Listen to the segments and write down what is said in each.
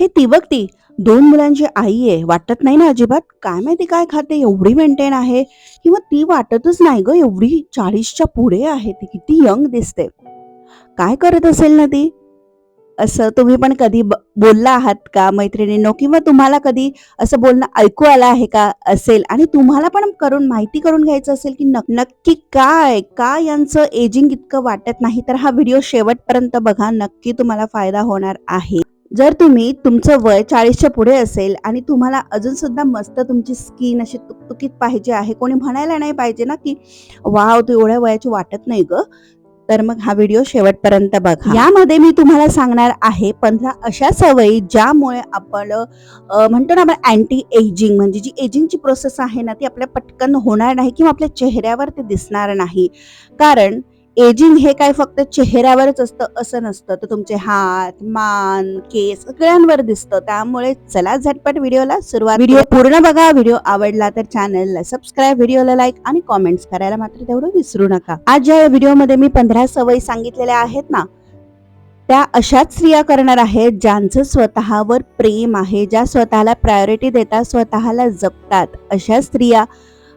हे ती बघ ती 2 मुलांची आई आहे. वाटत नाही ना अजिबात? काय माहिती काय खाते? एवढी मेंटेन आहे किंवा ती वाटतच नाही गं एवढी 40च्या पुढे आहे ती. किती यंग दिसते. काय करत असेल ना ती? असं तुम्ही पण कधी बोलला आहात का मैत्रिणींनो? किंवा तुम्हाला कधी असं बोलणं ऐकू आलं आहे का असेल आणि तुम्हाला पण माहिती करून घ्यायचं असेल की नक्की का यांचं एजिंग इतकं वाटत नाही, तर हा व्हिडिओ शेवटपर्यंत बघा. नक्की तुम्हाला फायदा होणार आहे. जर तुम्ही तुमचं वय 40च्या पुढे असेल आणि तुम्हाला अजून सुद्धा मस्त तुमची स्किन अशी तुकतुकीत पाहिजे आहे, कोणी म्हणायला नाही पाहिजे ना की वाव तू एवढ्या वयाची वाटत नाही ग, तर मग हा व्हिडिओ शेवटपर्यंत बघा. यामध्ये मी तुम्हाला सांगणार आहे 15 अशा सवयी ज्यामुळे आपण म्हणतो ना आपण अँटी एजिंग, म्हणजे जी एजिंगची प्रोसेस आहे ना ती आपल्या पटकन होणार नाही किंवा आपल्या चेहऱ्यावर ते दिसणार नाही. कारण एजिंग हे काय फक्त चेहऱ्यावरच असतं असं नसतं, तर तुमचे हात, मान, केस सगळ्यांवर दिसतं. त्यामुळे चला झटपट व्हिडिओला सुरुवात. व्हिडिओ पूर्ण बघा. व्हिडिओ आवडला तर चॅनलला सबस्क्राईब, व्हिडिओला लाईक आणि कॉमेंट्स करायला मात्र तेवढं विसरू नका. आज ज्या व्हिडिओमध्ये मी 15 सवयी सांगितलेल्या आहेत ना, त्या अशाच स्त्रिया करणार आहेत ज्यांचं स्वतःवर प्रेम आहे, ज्या स्वतःला प्रायोरिटी देतात, स्वतःला जपतात. अशा स्त्रिया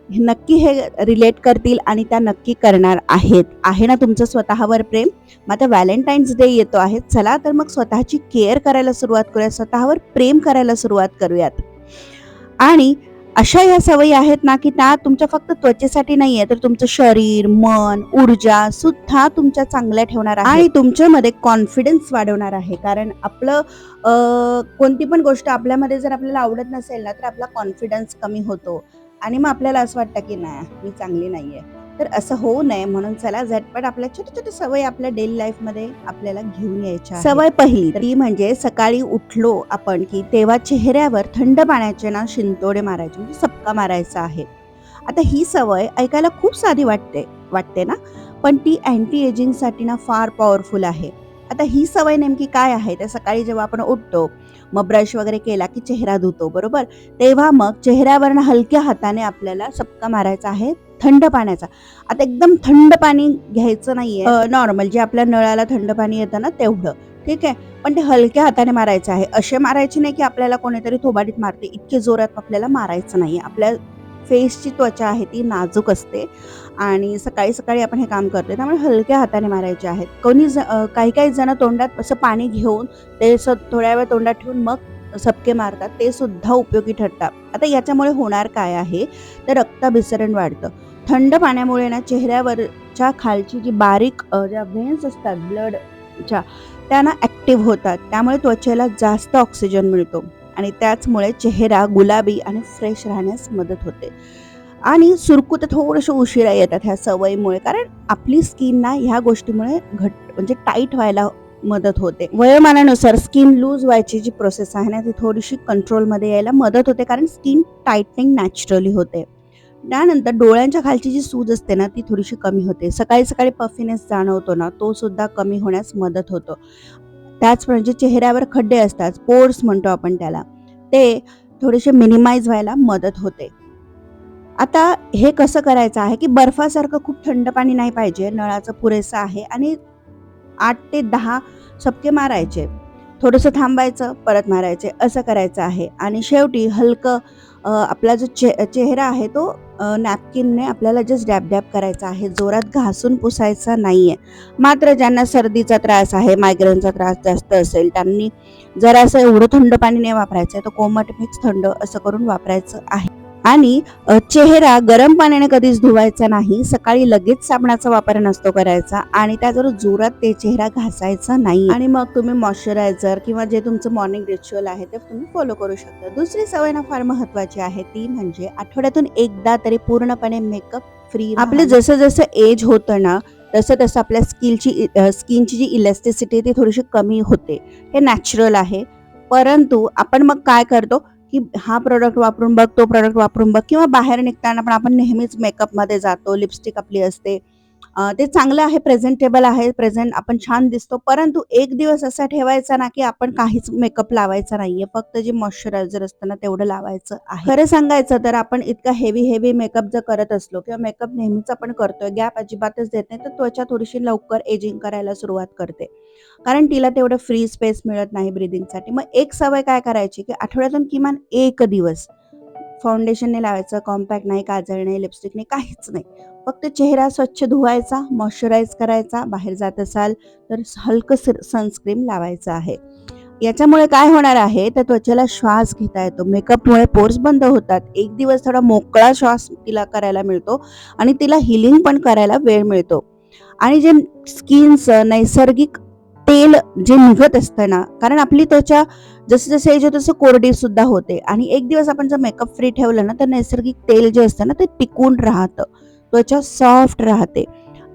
नक्की हे रिलेट करतील आणि त्या नक्की करणार आहेत. आहे ना तुमचं स्वतःवर प्रेम? मग आता व्हॅलेंटाईन्स डे येतो आहे. चला तर मग स्वतःची केअर करायला सुरुवात करूया, स्वतःवर प्रेम करायला सुरुवात करूयात. आणि अशा ह्या सवयी आहेत ना की त्या तुमच्या फक्त त्वचेसाठी नाहीये, तर तुमचं शरीर, मन, ऊर्जा सुद्धा तुमच्या चांगल्या ठेवणार आहे आणि तुमच्यामध्ये कॉन्फिडन्स वाढवणार आहे. कारण आपलं कोणती पण गोष्ट आपल्यामध्ये जर आपल्याला आवडत नसेल ना, तर आपला कॉन्फिडन्स कमी होतो आणि मग आपल्याला असं वाटतं की नाही मी चांगली नाहीये. तर असं होऊ नये म्हणून चला झटपट आपल्या छोट्या छोट्या सवयी आपल्या डेली लाईफ मध्ये आपल्याला घेऊन यायच्या. सवय पहिली ती म्हणजे सकाळी उठलो आपण की तेव्हा चेहऱ्यावर थंड पाण्याचे ना शिंतोडे मारायचे, म्हणजे सबका मारायचा आहे. आता ही सवय ऐकायला खूप साधी वाटते ना, पण ती अँटी एजिंग साठी ना फार पॉवरफुल आहे. आता ही सवय नेमकी काय आहे? तर सकाळी जेव्हा आपण उठतो, मग ब्रश वगैरे केला की चेहरा धुतो बरोबर, तेव्हा मग चेहऱ्यावर हलक्या हाताने आपल्याला सबका मारायचा आहे थंड पाण्याचा. आता एकदम थंड पाणी घ्यायचं नाहीये, नॉर्मल जे आपल्या नळाला थंड पाणी येतं ना तेवढं, ठीक आहे. पण ते हलक्या हाताने मारायचं आहे. असे मारायचे नाही की आपल्याला कोणीतरी थोबाडीत मारते, इतके जोरात आपल्याला मारायचं नाही. आपल्या फेसची त्वचा आहे ती नाजूक असते आणि सकाळी सकाळी आपण हे काम करतो, त्यामुळे हलक्या हाताने मारायचे आहेत. काही काही जण तोंडात असं पाणी घेऊन ते थोड्या वेळ तोंडात ठेवून मग सबके मारतात, ते सुद्धा उपयोगी ठरतात. आता याच्यामुळे होणार काय आहे, तर रक्ताभिसरण वाढतं. थंड पाण्यामुळे ना चेहऱ्यावरच्या खालची जी बारीक ज्या व्हेन्स असतात ब्लडच्या, त्या ना ॲक्टिव्ह होतात. त्यामुळे त्वचेला जास्त ऑक्सिजन मिळतो आणि त्याचमुळे चेहरा गुलाबी आणि फ्रेश राहण्यास मदत होते. आणि सुरकुत्या थोडंसं उशिरा येतात ह्या सवयीमुळे, कारण आपली स्किन ना ह्या गोष्टीमुळे म्हणजे टाईट व्हायला मदत होते. वयोमानानुसार स्किन लूज व्हायची जी प्रोसेस आहे ना ती थोडीशी कंट्रोलमध्ये यायला मदत होते, कारण स्किन टाईटनिंग नॅचरली होते. त्यानंतर डोळ्यांच्या खालची जी सूज असते ना ती थोडीशी कमी होते. सकाळी सकाळी पफिनेस जाणवतो ना, तो सुद्धा कमी होण्यास मदत होतो. त्याचप्रमाणे जे चेहऱ्यावर खड्डे असतात, पोर्स म्हणतो आपण त्याला, ते थोडेसे मिनिमाइज व्हायला मदत होते. आता हे कसं करायचं आहे की बर्फासारखं खूप थंड पाणी नाही पाहिजे, नळाचं पुरेसं आहे आणि 8 ते 10 सबके मारायचे. थोडंसं थांबायचं, परत मारायचे, असं करायचं आहे. आणि शेवटी हलकं आपला जो चेहरा आहे तो नॅपकिनने आपल्याला जस्ट डॅब करायचा आहे, जोरात घासून पुसायचा नाहीये. मात्र ज्यांना सर्दीचा त्रास आहे, मायग्रेनचा त्रास जास्त असेल, त्यांनी जरासं एवढं थंड पाणी नाही वापरायचं आहे, तर कोमट मिक्स थंड असं करून वापरायचं आहे. आणि चेहरा गरम पाण्याने कधीच धुवायचा नाही. सकाळी लगेच साबणाचा वापर नसतो करायचा आणि त्याजवळ जोरात ते चेहरा घासायचा नाही. आणि मग तुम्ही मॉइश्चरायझर किंवा जे तुमचं मॉर्निंग रिच्युअल आहे ते तुम्ही फॉलो करू शकता. दुसरी सवय ना फार महत्वाची आहे, ती म्हणजे आठवड्यातून एकदा तरी पूर्णपणे मेकअप फ्री. आपले जसं जसं एज होतं ना तसं तसं आपल्या स्किनची जी इलॅस्टिसिटी ती थोडीशी कमी होते. हे नॅचरल आहे. परंतु आपण मग काय करतो की हा प्रोडक्ट वापरून बघ, तो प्रोडक्ट वापरून बघ, किंवा बाहेर निघताना पण आपण नेहमीच मेकअपमध्ये जातो, लिपस्टिक आपली असते, ते चांगलं आहे, प्रेझेंटेबल आहे, प्रेझेंट आपण छान दिसतो. परंतु एक दिवस असा ठेवायचा ना, की आपण काहीच मेकअप लावायचा नाहीये. फक्त जे मॉइश्चरायझर असतं ना, तेवढं लावायचं आहे. खरं सांगायचं तर आपण इतका हेवी मेकअप जर करत असलो किंवा मेकअप नेहमीच आपण करतोय, गॅप अजिबातच देत नाही, तर त्वचा थोडीशी लवकर एजिंग करायला सुरुवात करते. कारण तिला तेवढं फ्री स्पेस मिळत नाही ब्रीथिंगसाठी. मग एक सवय काय करायची, की आठवड्यातून किमान 1 दिवस फाउंडेशन नाही लावायचं, कॉम्पॅक्ट नाही, काजळ नाही, लिपस्टिक नाही, काहीच नाही. फक्त चेहरा स्वच्छ धुवायचा, मॉइश्चराइज करायचा, बाहेर जात असाल तर हलकं सनस्क्रीन लावायचं आहे. याच्यामुळे काय होणार आहे, तर त्वचेला श्वास घेता येतो. मेकअपमुळे पोर्स बंद होतात. एक दिवस थोडा मोकळा श्वास तिला करायला मिळतो आणि तिला हिलिंग पण करायला वेळ मिळतो. आणि जे स्किनचं नैसर्गिक तेल जे निघत असतं ना, कारण आपली त्वचा जसं एज होतं तसं कोरडी सुद्धा होते आणि एक दिवस आपण जर मेकअप फ्री ठेवलं ना, तर नैसर्गिक तेल जे असतं ना, ते टिकून राहतं. त्वचा सॉफ्ट राहते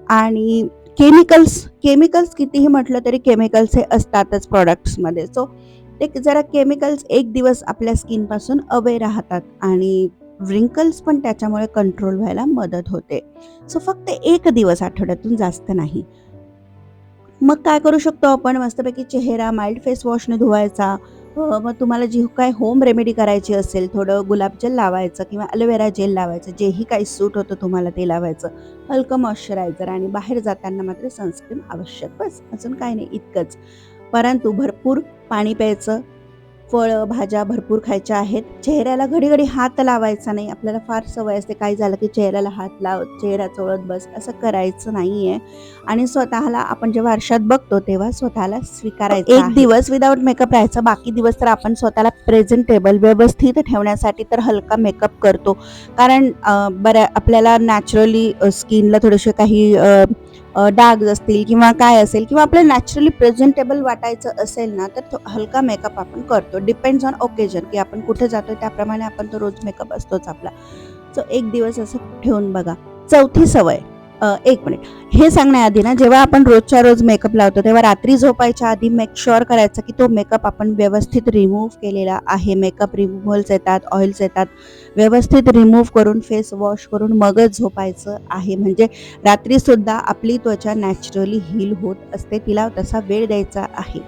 आणि केमिकल्स केमिकल्स कितीही म्हटलं तरी केमिकल्स हे असतातच प्रॉडक्ट्समध्ये. सो ते जरा केमिकल्स एक दिवस आपल्या स्किनपासून अवे राहतात आणि रिंकल्स पण त्याच्यामुळे कंट्रोल व्हायला मदत होते. सो फक्त 1 दिवस आठवड्यातून, जास्त नाही. मग काय करू शकतो आपण, मस्तपैकी चेहरा माइल्ड फेस वॉशने धुवायचा. मग तुम्हाला जी काही होम रेमेडी करायची असेल, थोडं गुलाबजल लावायचं किंवा ॲलोवेरा जेल लावायचं, जेही काही सूट होतं तुम्हाला ते लावायचं. हलकं मॉइश्चरायझर आणि बाहेर जाताना मात्र सनस्क्रीन आवश्यक. बस, अजून काही नाही, इतकंच. परंतु भरपूर पाणी प्यायचं, फळं, भाज्या भरपूर खायच्या आहेत. चेहऱ्याला घडी-घडी हात लावायचा नाही. आपल्याला फार सवय असते, काही झालं की चेहऱ्याला हात लाव, चेहरा चोळत बस, असं करायचं नाहीये. आणि स्वतःला आपण जेव्हा आरशात बघतो, तेव्हा स्वतःला स्वीकारायचं आहे. एक दिवस विदाऊट मेकअप राहायचं, बाकी दिवस तर आपण स्वतःला प्रेझेंटेबल, व्यवस्थित ठेवण्यासाठी तर हलका मेकअप करतो. कारण आपल्याला नॅचरली स्किनला थोडेसे काही डाग असतील किंवा काय असेल किंवा आपल्याला नॅचरली प्रेझेंटेबल वाटायचं असेल ना, तर हलका मेकअप आपण करतो. डिपेंड्स ऑन ओकेजन, की आपण कुठे जातोय त्याप्रमाणे आपण तो रोज मेकअप असतोच आपला. सो एक दिवस असं ठेवून बघा. चौथी सवय, 1 मिनिट. हे सांगण्याआधी ना, जेव्हा आपण रोजच्या रोज मेकअप लावतो, तेव्हा रात्री झोपायच्या आधी मेक शुअर करायचं, की तो मेकअप आपण व्यवस्थित रिमूव्ह केलेला आहे. मेकअप रिमूव्हल्स येतात, ऑइल्स येतात. व्यवस्थित रिमूव्ह करून, फेस वॉश करून मगच झोपायचं आहे. म्हणजे रात्रीसुद्धा आपली त्वचा नॅचरली हील होत असते. तिला तसा वेळ द्यायचा आहे.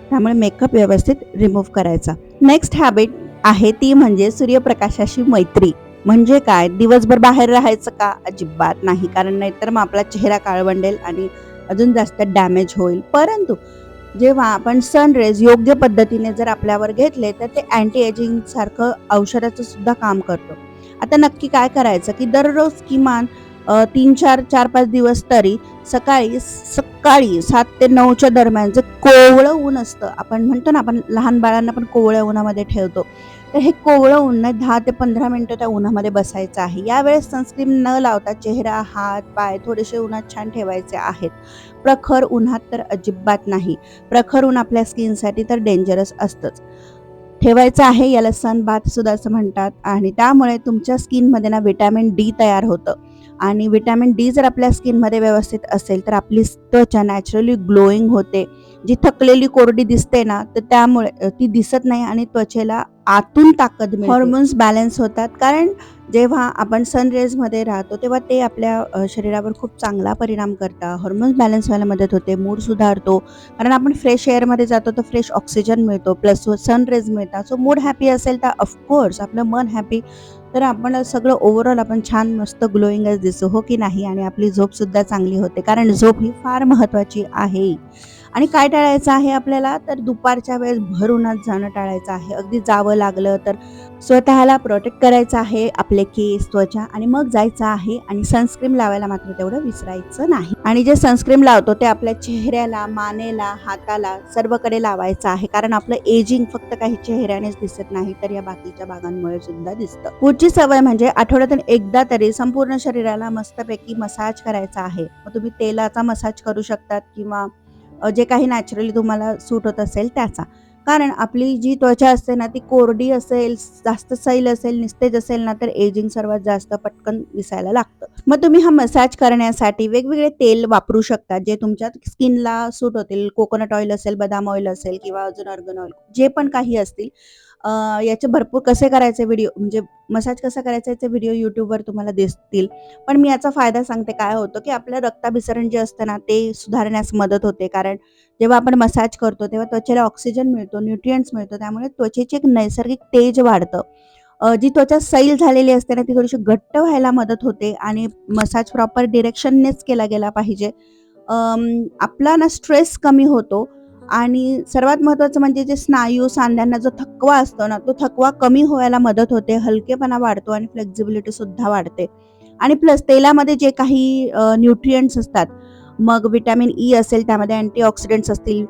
त्यामुळे मेकअप व्यवस्थित रिमूव्ह करायचा. नेक्स्ट हॅबिट आहे ती म्हणजे सूर्यप्रकाशाशी मैत्री. म्हणजे काय, दिवसभर बाहेर राहायचं का? अजिबात नाही. कारण नाहीतर मग आपला चेहरा काळवंडेल आणि अजून जास्त डॅमेज होईल. परंतु जेव्हा आपण सनरेज योग्य पद्धतीने जर आपल्यावर घेतले, तर ते अँटी एजिंग सारखं औषधाचं सुद्धा काम करतो. आता नक्की काय करायचं, की दररोज किमान 3-4, 4-5 दिवस तरी सकाळी 7 ते 9च्या दरम्यान जे कोवळं ऊन असतं, आपण म्हणतो ना, आपण लहान बाळांना पण कोवळ्या उन्हामध्ये ठेवतो. तर हे कोवळं ऊन नाही, 10 ते 15 मिनिटं त्या उन्हामध्ये बसायचं आहे. यावेळेस सनस्क्रीन न लावता चेहरा, हात, पाय थोडेसे उन्हात छान ठेवायचे आहेत. प्रखर उन्हात तर अजिबात नाही. प्रखर ऊन आपल्या स्किनसाठी तर डेंजरस असतंच. ठेवायचं आहे, याला सन बाथ सुद्धा असं म्हणतात आणि त्यामुळे तुमच्या स्किनमध्ये ना व्हिटॅमिन डी तयार होतं आणि व्हिटॅमिन डी जर आपल्या स्किनमध्ये व्यवस्थित असेल, तर आपली त्वचा नॅचरली ग्लोईंग होते. जी थकलेली कोरडी दिसते ना, तर त्यामुळे ती दिसत नाही आणि त्वचेला आतून ताकद मिळते. हॉर्मोन्स बॅलन्स होतात. कारण जेव्हा आपण सनरेजमध्ये राहतो, तेव्हा ते आपल्या शरीरावर खूप चांगला परिणाम करतात. हॉर्मोन्स बॅलन्स व्हायला मदत होते, मूड सुधारतो. कारण आपण फ्रेश एअरमध्ये जातो, तर फ्रेश ऑक्सिजन मिळतो, प्लस सनरेज मिळतात. सो मूड हॅपी असेल तर ऑफकोर्स आपलं मन हॅपी, तर आपण सगळं ओव्हरऑल आपण छान मस्त ग्लोईंगच दिसू, हो की नाही? आणि आपली झोपसुद्धा चांगली होते. कारण झोप ही फार महत्त्वाची आहे. आणि काय टाळायचं आहे आपल्याला, तर दुपारच्या वेळेस भर उन्हात जाणं टाळायचं आहे. अगदी जावं लागलं तर स्वतःला प्रोटेक्ट करायचं आहे, आपले केस, त्वचा, आणि मग जायचं आहे. आणि सनस्क्रीन लावायला मात्र तेवढं विसरायचं नाही. आणि जे सनस्क्रीन लावतो ते आपल्या चेहऱ्याला, मानेला, हाताला सर्वकडे लावायचं आहे. कारण आपलं एजिंग फक्त काही चेहऱ्यानेच दिसत नाही, तर या बाकीच्या भागांमुळे सुद्धा दिसतं. पुढची सवय म्हणजे आठवड्यातून एकदा तरी संपूर्ण शरीराला मस्तपैकी मसाज करायचा आहे. मग तुम्ही तेलाचा मसाज करू शकतात किंवा जे काही नॅचरली तुम्हाला सूट होत असेल त्याचा. कारण आपली जी त्वचा असते ना, ती कोरडी असेल, जास्त सैल असेल, निस्तेज असेल ना, तर एजिंग सर्वात जास्त पटकन दिसायला लागतं. मग तुम्ही हा मसाज करण्यासाठी वेगवेगळे तेल वापरू शकता, जे तुमच्या स्किनला सूट होतील. कोकोनट ऑइल असेल, बदाम ऑइल असेल किंवा अजून आर्गन ऑइल, जे पण काही असतील. याचे भरपूर कसे करायचे व्हिडिओ, म्हणजे मसाज कसा करायचा याचे व्हिडिओ YouTubeवर तुम्हाला दिसतील. पण मी याचा फायदा सांगते. काय होतं, की आपलं रक्ताभिसरण जे असतं ना, ते सुधारण्यास मदत होते. कारण जेव्हा आपण मसाज करतो, तेव्हा त्वचेला ऑक्सिजन मिळतो, न्यूट्रिएंट्स मिळतो. त्यामुळे त्वचेची एक नैसर्गिक तेज वाढतं. जी त्वचा सैल झालेली असते ना, ती थोडीशी घट्ट व्हायला मदत होते आणि मसाज प्रॉपर डिरेक्शननेच केला गेला पाहिजे. आपला ना स्ट्रेस कमी होतो आणि सर्वात महत्त्वाचं म्हणजे जे स्नायू, सांध्यांना जो थकवा असतो ना, तो थकवा कमी व्हायला मदत होते, हलकेपणा वाढतो आणि फ्लेक्सिबिलिटी सुद्धा वाढते. आणि प्लस तेलामध्ये जे काही न्यूट्रिएंट्स असतात, मग व्हिटॅमिन ई असेल, त्यामध्ये अँटीऑक्सिडंट्स असतील,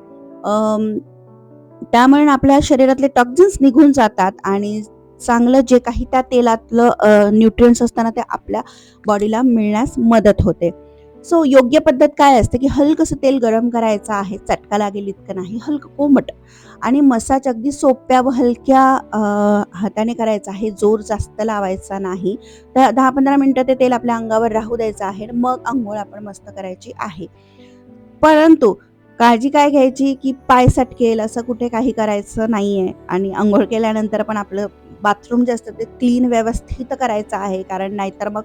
त्यामुळे आपल्या शरीरातले टॉक्झिन्स निघून जातात आणि चांगलं जे काही त्या तेलातलं न्यूट्रिएंट्स असताना ते आपल्या बॉडीला मिळण्यास मदत होते. सो योग्य पद्धत काय असते, की हलकंसं तेल गरम करायचं आहे, चटका लागेल इतकं नाही, हलकं कोमट आणि मसाज अगदी सोप्या व हलक्या हाताने करायचा आहे, जोर जास्त लावायचा नाही. तर 10-15 मिनिटं ते तेल आपल्या अंगावर राहू द्यायचं आहे, मग अंघोळ आपण मस्त करायची आहे. परंतु काळजी काय घ्यायची, की पाय सटकेल असं कुठे काही करायचं नाहीये आणि अंघोळ केल्यानंतर पण आपलं बाथरूम जे असतं ते क्लीन व्यवस्थित करायचं आहे. कारण नाहीतर मग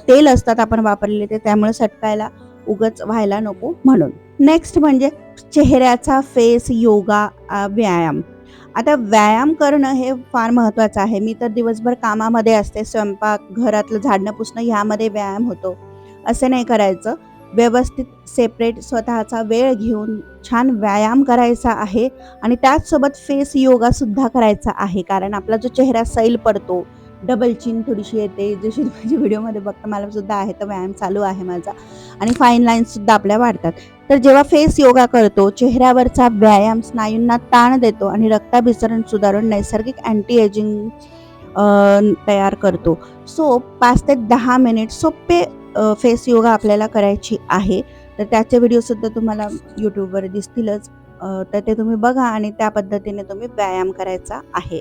तेल असतात आपण वापरलेले ते, त्यामुळे सटकायला उगाच व्हायला नको म्हणून. नेक्स्ट म्हणजे चेहऱ्याचा फेस योगा व्यायाम. आता व्यायाम करणं हे फार महत्त्वाचं आहे. मी तर दिवसभर कामामध्ये असते, स्वयंपाक, घरातलं झाडणं पुसणं ह्यामध्ये व्यायाम होतो. असं नाही करायचं. व्यवस्थित सेपरेट स्वतःचा वेळ घेऊन छान व्यायाम करायचा आहे आणि त्याचसोबत फेस योगासुद्धा करायचा आहे. कारण आपला जो चेहरा सैल पडतो, डबल चिन थोडीशी येते, जशी तुम्ही व्हिडिओमध्ये बघता मला सुद्धा आहे, तर व्यायाम चालू आहे माझा आणि फाईन लाईन्ससुद्धा आपल्या वाढतात. तर जेव्हा फेस योगा करतो, चेहऱ्यावरचा व्यायाम स्नायूंना ताण देतो आणि रक्ताभिसरण सुधारून नैसर्गिक अँटी एजिंग तयार करतो. सो 5 ते 10 मिनिट सोपे फेस योगा आपल्याला करायची आहे. तर त्याचे व्हिडिओसुद्धा तुम्हाला YouTubeवर दिसतीलच. तर ते तुम्ही बघा आणि त्या पद्धतीने तुम्ही व्यायाम करायचा आहे.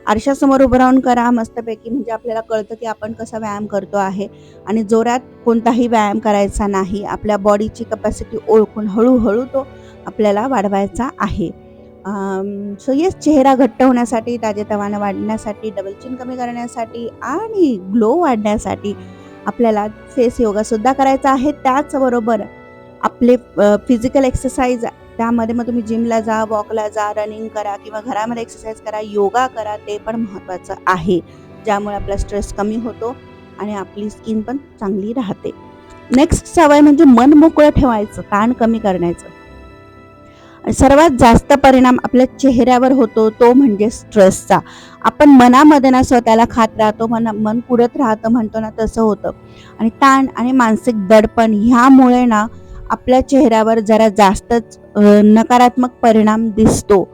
आरशासमोर उभं राहून करा मस्तपैकी, म्हणजे आपल्याला कळतं की आपण कसा व्यायाम करतो आहे आणि जोरात कोणताही व्यायाम करायचा नाही. आपल्या बॉडीची कपॅसिटी ओळखून हळूहळू तो आपल्याला वाढवायचा आहे. सो येस, चेहरा घट्ट होण्यासाठी, ताजेतवानं वाढण्यासाठी, डबल चिन कमी करण्यासाठी आणि ग्लो वाढण्यासाठी आपल्याला फेस योगासुद्धा करायचा आहे. त्याचबरोबर आपले फिजिकल एक्सरसाइज, त्यामध्ये मग तुम्ही जिमला जा, वॉकला जा, रनिंग करा किंवा घरामध्ये एक्सरसाइज करा, योगा करा, ते पण महत्त्वाचं आहे. ज्यामुळे आपला स्ट्रेस कमी होतो आणि आपली स्किन पण चांगली राहते. नेक्स्ट सवय म्हणजे मन मोकळं ठेवायचं, ताण कमी करण्याचं. सर्वात जास्त परिणाम आपल्या चेहऱ्यावर होतो तो म्हणजे स्ट्रेसचा. आपण मनामध्ये ना स्वतःला खात राहतो, मन कुरत राहतं म्हणतो ना, तसं होतं. आणि ताण आणि मानसिक दडपण ह्यामुळे ना आपल्या चेहऱ्यावर जरा जास्तच नकारात्मक परिणाम दिसतो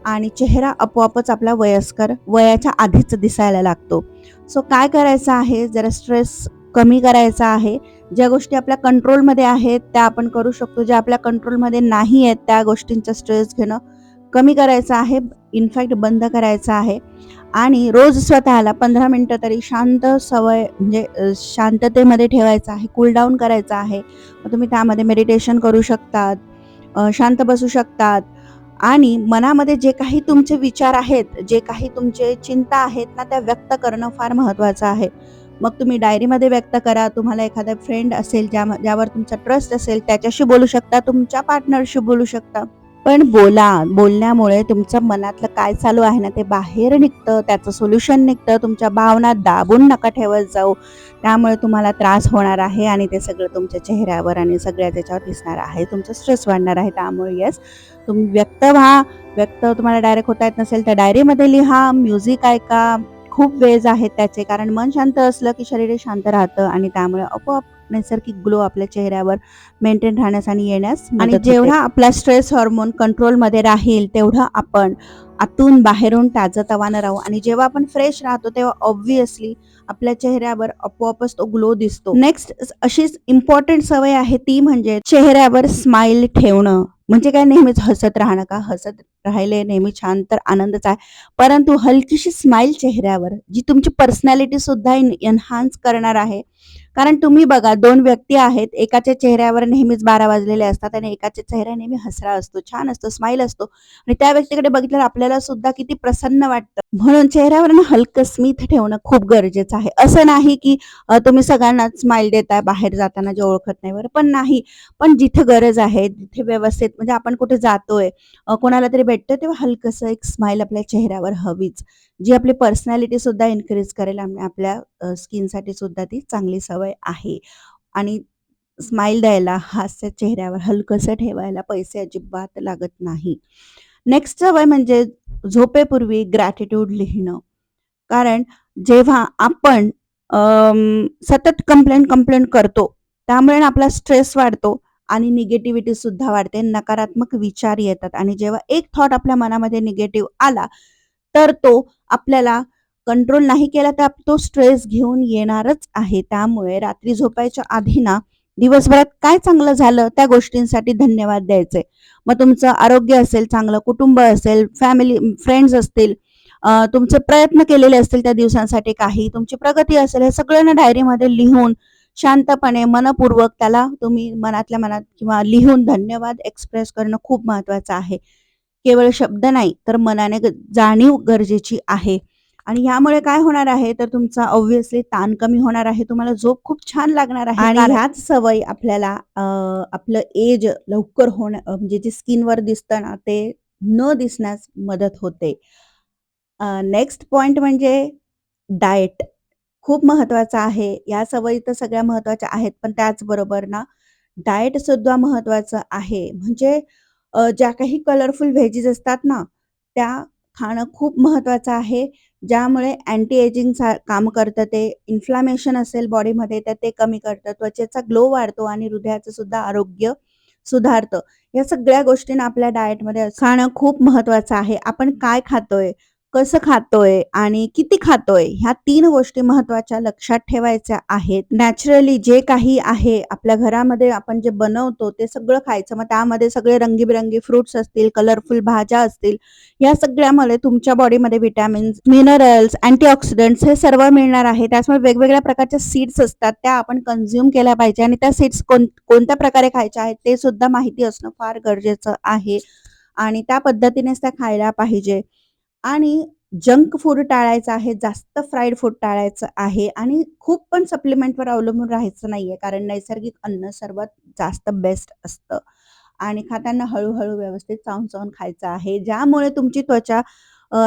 आणि चेहरा आपोआपच आपला वयस्कर वयाच्या आधीच दिसायला लागतो. सो काय करायचं आहे, जरा स्ट्रेस कमी करायचा आहे. ज्या गोष्टी आपल्या कंट्रोलमध्ये आहेत त्या आपण करू शकतो. ज्या आपल्या कंट्रोलमध्ये नाही आहेत त्या गोष्टींचा स्ट्रेस घेणं कमी करायचं आहे, इनफॅक्ट बंद करायचं आहे. आणि रोज स्वतःला 15 मिनिटं तरी शांत सवय म्हणजे शांततेमध्ये ठेवायचं आहे, कूल डाऊन करायचं आहे. मग तुम्ही त्यामध्ये मेडिटेशन करू शकतात, शांत बसू शकतात आणि मनामध्ये जे काही तुमचे विचार आहेत, जे काही तुमचे चिंता आहेत ना, त्या व्यक्त करणं फार महत्त्वाचं आहे. मग तुम्ही डायरीमध्ये व्यक्त करा. तुम्हाला एखादा फ्रेंड असेल ज्यावर तुमचा ट्रस्ट असेल त्याच्याशी बोलू शकता, तुमच्या पार्टनरशी बोलू शकता. पण बोलण्यामुळे तुमच्या मनातलं काय चालू आहे ना ते बाहेर निघतं, त्याचं सोल्युशन निघतं. तुमच्या भावना दाबून नका ठेवत जाऊ, त्यामुळे तुम्हाला त्रास होणार आहे आणि ते सगळं तुमच्या चेहऱ्यावर आणि सगळ्या त्याच्यावर दिसणार आहे. तुमचा स्ट्रेस वाढणार आहे. त्यामुळे येस, तुम्ही व्यक्त व्हा. व्यक्त तुम्हाला डायरेक्ट होता येत नसेल तर डायरीमध्ये लिहा, म्युझिक ऐका. खूप वेज आहेत त्याचे, कारण मन शांत असलं की शरीर शांत राहतं आणि त्यामुळे आपोआप नैसर्गिक ग्लो आपल्या चेहऱ्यावर मेंटेन राहण्यास आणि येण्यास मदत होते. आणि जेवढा आपला स्ट्रेस हार्मोन कंट्रोलमध्ये राहील तेवढं आपण आतून बाहेरून ताजंतवानं राहू आणि जेव्हा आपण फ्रेश राहतो तेव्हा ऑब्व्हियसली आपल्या चेहऱ्यावर आपोआपच तो ग्लो दिसतो. नेक्स्ट अशीच इम्पॉर्टंट सवय आहे ती म्हणजे चेहऱ्यावर स्माइल ठेवणं. म्हणजे काय, नेहमीच हसत राहणं का? हसत राहिले नेहमी छान तर आनंदच आहे, परंतु हलकीशी स्माइल चेहऱ्यावर जी तुमची पर्सनॅलिटी सुद्धा एनहान्स करणार आहे. कारण तुम्ही बघा 2 व्यक्ती आहेत, एकाच्या चेहऱ्यावर नेहमीच 12 वाजलेले असतात आणि एकाच्या चेहरा नेहमी हसरा असतो, छान असतो, स्माईल असतो आणि त्या व्यक्तीकडे बघितल्यावर आपल्याला सुद्धा किती प्रसन्न वाटतं. म्हणून चेहऱ्यावर ना हलकं स्मित ठेवणं खूप गरजेचं आहे. असं नाही की तुम्ही सगळ्यांनाच स्माईल देताय बाहेर जाताना जे ओळखत नाही बरं, पण नाही. पण जिथे गरज आहे, तिथे व्यवस्थित म्हणजे आपण कुठे जातोय, कोणाला तरी भेटतोय तेव्हा हलकसं एक स्माईल आपल्या चेहऱ्यावर हवीच. जी आपली पर्सनॅलिटी सुद्धा इन्क्रीज करेल आणि आपल्या स्किनसाठी सुद्धा ती चांगली सवय आहे. आणि स्माईल द्यायला, हास्य चेहऱ्यावर हलकसं ठेवायला पैसे अजिबात लागत नाही. नेक्स्ट सवय म्हणजे झोपेपूर्वी ग्रॅटिट्यूड लिहिणं. कारण जेव्हा आपण सतत कंप्लेंट करतो, त्यामुळे ना आपला स्ट्रेस वाढतो आणि निगेटिव्हिटी सुद्धा वाढते. नकारात्मक विचार येतात आणि जेव्हा एक थॉट आपल्या मनामध्ये निगेटिव्ह आला, तर तो आपल्याला कंट्रोल नाही केला तर तो स्ट्रेस घेऊन येणारच आहे. त्यामुळे रात्री झोपायच्या आधी ना, दिवसभरात काय चांगलं झालं त्या गोष्टींसाठी धन्यवाद द्यायचे. मग तुमचं आरोग्य असेल चांगलं, कुटुंब असेल, फॅमिली फ्रेंड्स असतील, तुमचे प्रयत्न केलेले असतील त्या दिवसांसाठी काही, तुमची प्रगती असेल, हे सगळं ना डायरीमध्ये लिहून शांतपणे, मनःपूर्वक त्याला तुम्ही मनातल्या मनात किंवा लिहून धन्यवाद एक्सप्रेस करणं खूप महत्वाचं आहे. केवळ शब्द नाही, तर मनाने जाणीव गरजेची आहे. आणि ह्यामुळे काय होणार आहे, तर तुमचा ऑब्व्हियसली ताण कमी होणार आहे. तुम्हाला झोप खूप छान लागणार आहे आणि ह्याच सवयी आपल्याला आपलं एज लवकर होणं म्हणजे जे स्किनवर दिसतं ना, ते न दिसण्यास मदत होते. नेक्स्ट पॉइंट म्हणजे डाएट. खूप महत्वाचा आहे. या सवयी तर सगळ्या महत्वाच्या आहेत, पण त्याचबरोबर ना डाएट सुद्धा महत्वाचं आहे. म्हणजे ज्या काही कलरफुल व्हेजीज असतात ना, त्या खाणं खूप महत्वाचं आहे. ज्यामुळे अँटी एजिंगचं काम करतं ते. इन्फ्लामेशन असेल बॉडीमध्ये तर ते कमी करतं. त्वचेचा ग्लो वाढतो आणि हृदयाचं सुद्धा आरोग्य सुधारतं. या सगळ्या गोष्टींना आपल्या डाएटमध्ये खाणं खूप महत्वाचं आहे. आपण काय खातोय, कसं खातोय आणि किती खातोय ह्या 3 गोष्टी महत्वाच्या लक्षात ठेवायच्या आहेत. नॅचरली जे काही आहे आपल्या घरामध्ये आपण जे बनवतो ते सगळं खायचं. मग त्यामध्ये सगळे रंगीबेरंगी फ्रुट्स असतील, कलरफुल भाज्या असतील, या सगळ्यामुळे तुमच्या बॉडीमध्ये व्हिटॅमिन्स, मिनरल्स, अँटीऑक्सिडंट्स हे सर्व मिळणार आहे. त्याचमुळे वेगवेगळ्या प्रकारच्या सीड्स असतात त्या आपण कन्झ्युम केल्या पाहिजे आणि त्या सीड्स कोणत्या प्रकारे खायच्या आहेत ते सुद्धा माहिती असणं फार गरजेचं आहे आणि त्या पद्धतीनेच त्या खायला पाहिजे. आणि जंक फूड टाळायचं आहे, जास्त फ्राईड फूड टाळायचं आहे आणि खूप पण सप्लिमेंटवर अवलंबून राहायचं नाहीये. कारण नैसर्गिक अन्न सर्वात जास्त बेस्ट असतं आणि खाताना हळू व्यवस्थित चावून-चावून खायचं आहे. ज्यामुळे तुमची त्वचा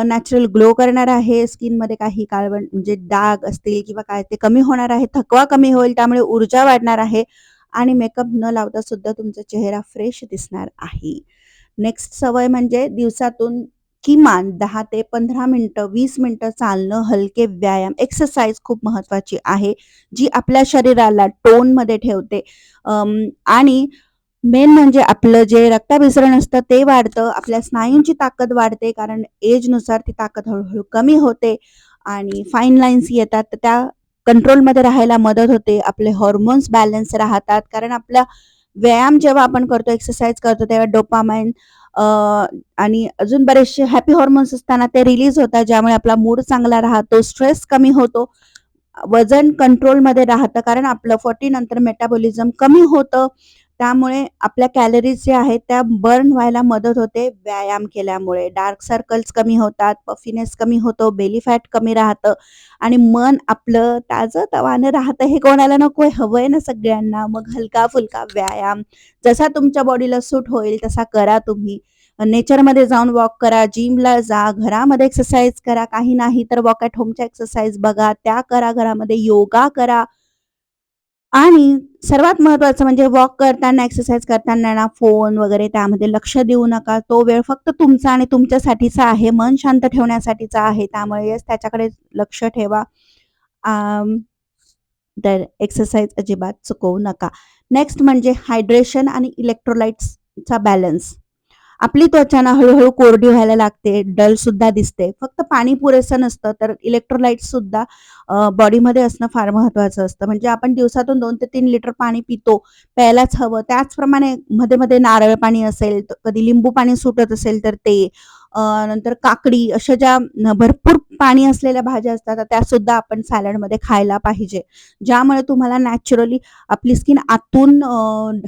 नॅचरल ग्लो करणार आहे. स्किनमध्ये काही काळवंट म्हणजे डाग असतील किंवा काय ते कमी होणार आहे. थकवा कमी होईल, त्यामुळे ऊर्जा वाढणार आहे आणि मेकअप न लावता सुद्धा तुमचा चेहरा फ्रेश दिसणार आहे. नेक्स्ट सवय म्हणजे दिवसातून किमान 10 ते 15 मिनिटं, 20 मिनिटं चालणं, हलके व्यायाम, एक्सरसाइज खूप महत्वाची आहे, जी आपल्या शरीराला टोनमध्ये ठेवते. आणि मेन म्हणजे आपलं जे रक्ताभिसरण असतं ते वाढतं, आपल्या स्नायूंची ताकद वाढते, कारण एजनुसार ती ताकद हळू कमी होते आणि फाईन लाईन्स येतात, तर त्या कंट्रोलमध्ये राहायला मदत होते. आपले हॉर्मोन्स बॅलन्स राहतात, कारण आपला व्यायाम जेव्हा आपण करतो, एक्सरसाइज करतो, तेव्हा डोपामाइन आणि अजून बरेचसे हॅपी हॉर्मोन्स असताना ते रिलीज होतात, ज्यामुळे आपला मूड चांगला राहतो, स्ट्रेस कमी होतो, वजन कंट्रोलमध्ये राहतं, कारण आपलं 40 नंतर मेटाबॉलिझम कमी होतं. त्यामुळे आपल्या कॅलरीज ज्या आहेत त्या बर्न व्हायला मदत होते व्यायाम केल्यामुळे. डार्क सर्कल्स कमी होतात, पफिनेस कमी होतो, बेली फॅट कमी राहतं आणि मन आपलं ताजं-तवानं राहतं. हे कोणाला नकोय? हवंय ना सगळ्यांना. मग हलका-फुलका व्यायाम जसा तुमच्या बॉडीला सूट होईल तसा करा तुम्ही. नेचरमध्ये जाऊन वॉक करा, जिमला जा, घरामध्ये एक्सरसाइज करा, काही नाही तर वॉक ॲट होमच्या एक्सरसाइज बघा, त्या करा, घरामध्ये योगा करा आणि सर्वात महत्त्वाचं म्हणजे वॉक करताना, एक्सरसाइज करताना ना फोन वगैरे त्यामध्ये लक्ष देऊ नका. तो वेळ फक्त तुमचा आणि तुमच्यासाठीचा आहे, मन शांत ठेवण्यासाठीचा आहे. त्यामुळे त्याच्याकडे लक्ष ठेवा. अं, तर एक्सरसाइज अजिबात चुकवू नका. नेक्स्ट म्हणजे हायड्रेशन आणि इलेक्ट्रोलाइट्सचा बॅलन्स. आपली त्वचा ना हळू कोरडी व्हायला लागते, डल सुद्धा दिसते. फक्त पाणी पुरेसं नसतं, तर इलेक्ट्रोलाइट्स सुद्धा बॉडीमध्ये असणं फार महत्वाचं असतं. म्हणजे आपण दिवसातून 2 ते 3 लिटर पाणी पितो, प्यायलाच हवं. त्याचप्रमाणे मध्ये-मध्ये नारळ पाणी असेल, कधी लिंबू पाणी सुटत असेल तर ते, नंतर काकडी, अशा ज्या भरपूर पाणी असलेल्या भाज्या असतात तर त्या सुद्धा आपण सॅलडमध्ये खायला पाहिजे. ज्यामुळे तुम्हाला नॅचरली आपली स्किन आतून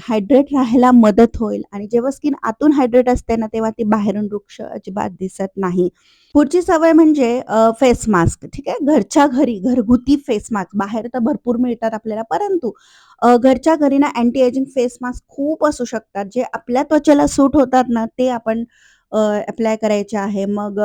हायड्रेट राहायला मदत होईल आणि जेव्हा स्किन आतून हायड्रेट असते ना, तेव्हा ती बाहेरून रुक्ष अजिबात दिसत नाही. पुढची सवय म्हणजे फेस मास्क. ठीक आहे. घरच्या घरी घरगुती फेस मास्क. बाहेर तर भरपूर मिळतात आपल्याला, परंतु घरच्या घरी ना अँटी एजिंग फेस मास्क खूप असू शकतात. जे आपल्या त्वचेला सूट होतात ना, ते आपण ॲप्लाय करायचे आहे. मग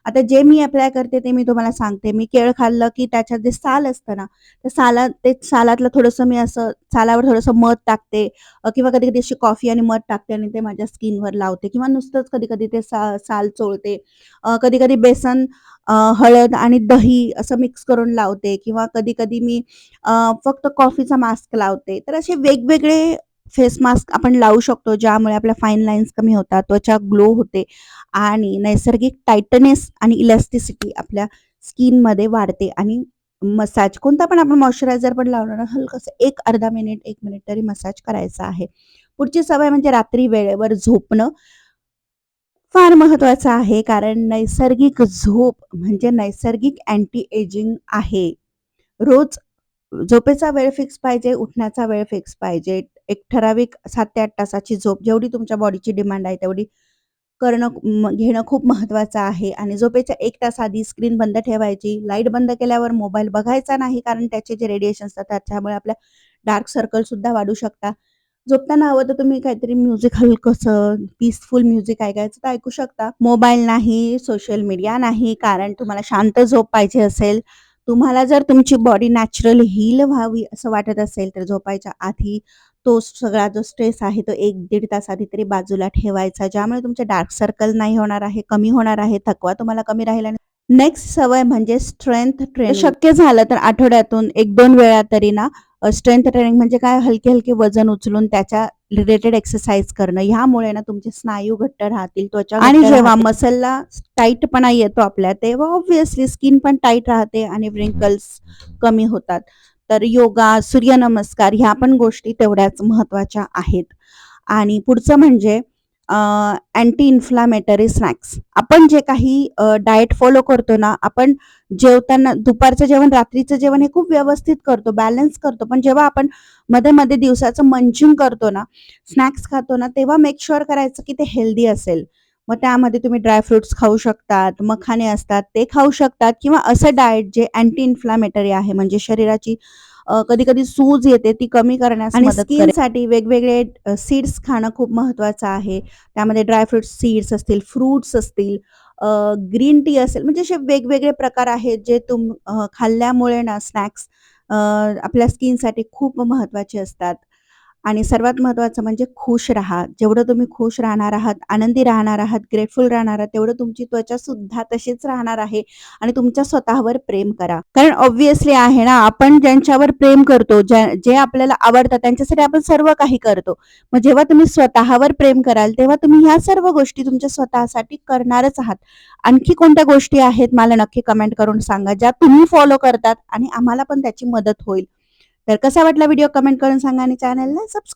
आता जे मी ॲप्लाय करते ते मी तुम्हाला सांगते. मी केळ खाल्लं की त्याच्यात जे साल असतं ना, ते सालातलं थोडंसं मी असं सालावर थोडंसं मध टाकते किंवा कधी-कधी अशी कॉफी आणि मध टाकते आणि ते माझ्या स्किनवर लावते किंवा नुसतंच कधी-कधी ते साल चोळते. कधी-कधी बेसन, हळद आणि दही असं मिक्स करून लावते किंवा कधी-कधी मी फक्त कॉफीचा मास्क लावते. तर असे वेगवेगळे फेस मास्क आपण लावू शकतो, ज्यामुळे आपल्या फाईन लाईन्स कमी होतात, त्वचा ग्लो होते आणि नैसर्गिक टाईटनेस आणि इलॅस्टिसिटी आपल्या स्किनमध्ये वाढते आणि मसाज कोणता पण आपण मॉइश्चरायझर पण लावलं ना, हलकंसं एक अर्धा मिनिट, 1 मिनिट तरी मसाज करायचा आहे. पुढची सवय म्हणजे रात्री वेळेवर झोपणं. फार महत्वाचं आहे कारण नैसर्गिक झोप म्हणजे नैसर्गिक अँटी एजिंग आहे. रोज झोपेचा वेळ फिक्स पाहिजे, उठण्याचा वेळ फिक्स पाहिजे. एक ठराविक 7 ते 8 तासाची झोप जेवढी तुमच्या बॉडीची डिमांड आहे तेवढी घेणं खूप महत्वाचं आहे आणि झोपेच्या 1 तास आधी स्क्रीन बंद ठेवायची. लाईट बंद केल्यावर मोबाईल बघायचा नाही कारण त्याचे जे रेडिएशन्स असतात त्याच्यामुळे आपल्या डार्क सर्कल सुद्धा वाढू शकतात. झोपताना हवं तर तुम्ही काहीतरी म्युझिक हलकंसं पीसफुल म्युझिक ऐकायचं तर ऐकू शकता. मोबाईल नाही, सोशल मीडिया नाही कारण तुम्हाला शांत झोप पाहिजे असेल. तुम्हाला जर तुमची बॉडी नॅचरल हील व्हावी असं वाटत असेल तर झोपायच्या आधी तो सगळा जो स्ट्रेस आहे तो 1-1.5 तास आधी तरी बाजूला ठेवायचा. ज्यामुळे तुमचे डार्क सर्कल नाही होणार आहे, कमी होणार आहे, थकवा तुम्हाला कमी राहील आणि नेक्स्ट सवय म्हणजे स्ट्रेंथ ट्रेनिंग. शक्य झालं तर आठवड्यातून 1-2 वेळा तरी ना स्ट्रेंथ ट्रेनिंग म्हणजे काय हलके-हलके वजन उचलून त्याच्या रिलेटेड एक्सरसाइज करणं. ह्यामुळे ना तुमचे स्नायू घट्ट राहतील, त्वचा आणि जेव्हा मसलला टाईटपणा येतो आपल्या, तेव्हा ऑब्व्हियसली स्किन पण टाईट राहते आणि व्रिंकल्स कमी होतात. तर योगा, सूर्यनमस्कार ह्या पण गोष्टी तेवढ्याच महत्त्वाच्या आहेत. आणि पुढचं म्हणजे अँटी इन्फ्लामेटरी स्नॅक्स. आपण जे काही डाएट फॉलो करतो ना, आपण जेवताना दुपारचं जेवण, रात्रीचं जेवण हे खूप व्यवस्थित करतो, बॅलन्स करतो. पण जेव्हा आपण मध्ये-मध्ये दिवसाचं मंचिंग करतो ना, स्नॅक्स खातो ना, तेव्हा मेक शुअर करायचं की ते हेल्दी असेल. मग त्यामध्ये तुम्ही ड्राय फ्रुट्स खाऊ शकतात, मखाने असतात ते खाऊ शकतात किंवा असं डाएट जे अँटी इन्फ्लामेटरी आहे म्हणजे शरीराची कधी-कधी सूज येते ती कमी करण्यास आणि मदत करेल. स्किनसाठी वेगवेगळे सीड्स खाणं खूप महत्वाचं आहे. त्यामध्ये ड्राय सीड्स असतील, फ्रुट्स असतील, ग्रीन टी असेल म्हणजे असे वेगवेगळे प्रकार आहेत जे खाल्ल्यामुळे ना स्नॅक्स आपल्या स्किनसाठी खूप महत्वाचे असतात. आणि सर्वात महत्त्वाचं म्हणजे खुश राहा. जेवढं तुम्ही खुश राहणार आहात, आनंदी राहणार आहात, ग्रेटफुल राहणार आहात, तेवढं तुमची त्वचा सुद्धा तशीच राहणार आहे आणि तुमच्या स्वतःवर प्रेम करा. कारण ऑब्व्हियसली आहे ना, आपण ज्यांच्यावर प्रेम करतो, जे आपल्याला आवडतात त्यांच्यासाठी आपण सर्व काही करतो. मग जेव्हा तुम्ही स्वतःवर प्रेम कराल, तेव्हा तुम्ही ह्या सर्व गोष्टी तुमच्या स्वतःसाठी करणारच आहात. आणखी कोणत्या गोष्टी आहेत मला नक्की कमेंट करून सांगा, ज्या तुम्ही फॉलो करतात आणि आम्हाला पण त्याची मदत होईल. तर कसा वाटला व्हिडिओ कमेंट करून सांगा आणि चॅनलला सबस्क्राईब